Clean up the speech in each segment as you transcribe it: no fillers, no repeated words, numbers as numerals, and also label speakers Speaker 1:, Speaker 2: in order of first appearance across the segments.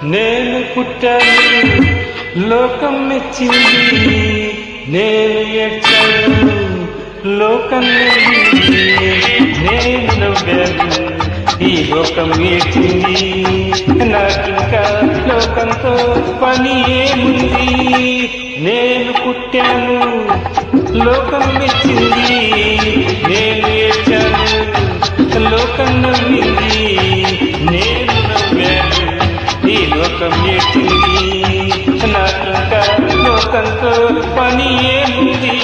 Speaker 1: నేను పుట్టాను లోకం మెచ్చింది, నేను ఏడ్చాను లోకం నవ్వింది, నేను నవ్వాను ఈ లోకం ఏడ్చింది. నాకింకా లోకంతో పని ఏముంది? నేను పుట్టాను లోకం మెచ్చింది, నేను ఏడ్చాను లోకం నవ్వింది, నేను నవ్వాను ఈ లోకం ఏడ్చింది. నాకింకా లోకంతో పని ఏముంది?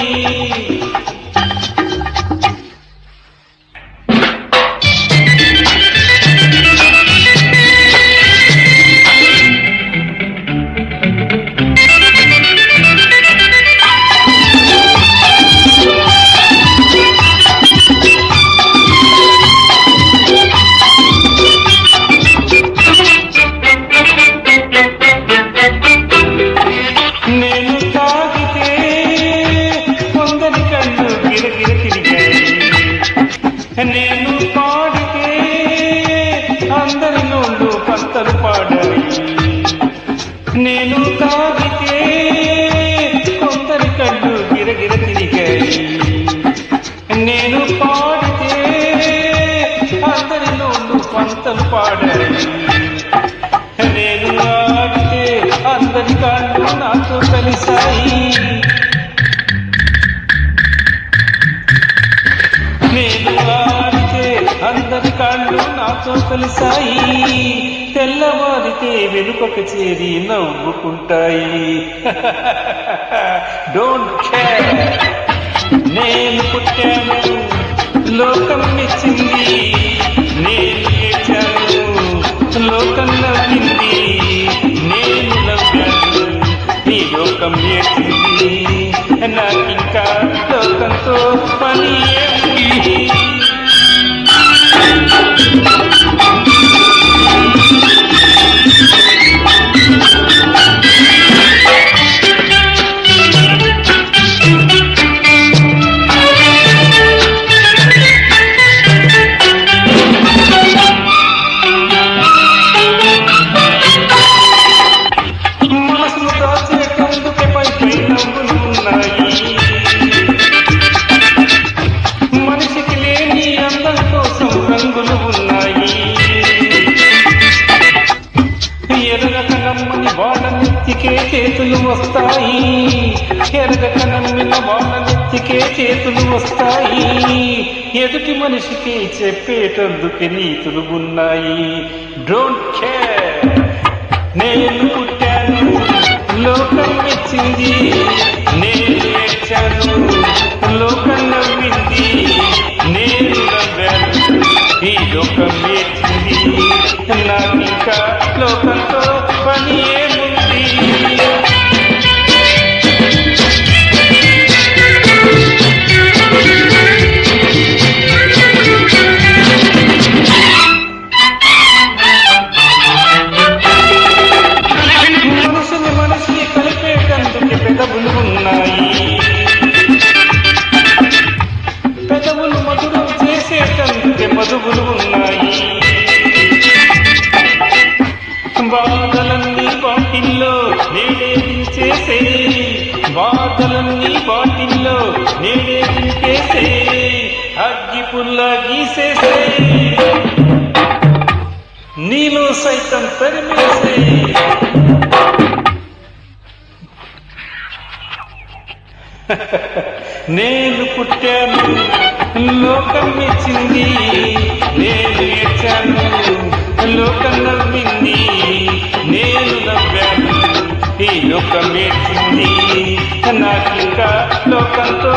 Speaker 1: నేను పాడితే అందరి నోళ్ళు పంతలు పాడాయి, నేను తాగితే కొందరి కళ్ళు గిరగిర తిరిగాయి. నేను పాడితే అందరి నోళ్ళు పంతలు పాడాయి, నేను ఆడితే అందరి కాళ్ళు నాతో కలిశాయి. నేను ఆడితే అందరి కాళ్ళు నాతో కలిశాయి, తెల్లవారితే వెనుకకు చేరి నవ్వుకుంటాయి. డోంట్ కేర్, నేను పుట్టాను లోకం మెచ్చింది, నేను ఏడ్చాను లోకం నవ్వింది, నేను నవ్వాను ఈ లోకం ఏడ్చింది. నాకింకా లోకంతో పని ఏమిటి? మనసును దాచేటందుకే పై నవ్వులు ఉన్నాయి, మనిషికి లేని అందం కోసం రంగులు ఉన్నాయి. ఎరగక నమ్మని వాళ్ళ నెత్తికే చేతులు వస్తాయి, ఎరగక నమ్మిన వాళ్ళ నెత్తికే చేతులు వస్తాయి. ఎదుటి మనిషికి చెప్పేటందుకే నీతులు ఉన్నాయి. డోంట్ కేర్, నేను పుట్టాను లోకం మెచ్చింది, నేను ఏడ్చాను లోకం నవ్వింది, నేను నవ్వాను ఈ లోకం ఏడ్చింది. నాకింకా లోకంతో పని ఏముంది? మనసుని కలిపేటందుకు పెదవులు ఉన్నాయి, పెదవులు మధురం చేసేటందుకే మధువులు ఉన్నాయి. బాధలన్నీ బాటిల్లో నేడే దించేసే, బాధలన్నీ బాటిల్లో నేడే దించేసే, అగ్గి పుల్ల గీసేసే, నీలో సైతం తరిమేసే. నేను పుట్టాను లోకం మెచ్చింది, నేను ఏడ్చాను లోకం నవ్వింది, నేను నవ్వాను ఈ లోకం ఏడ్చింది. నాకింకా లోకంతో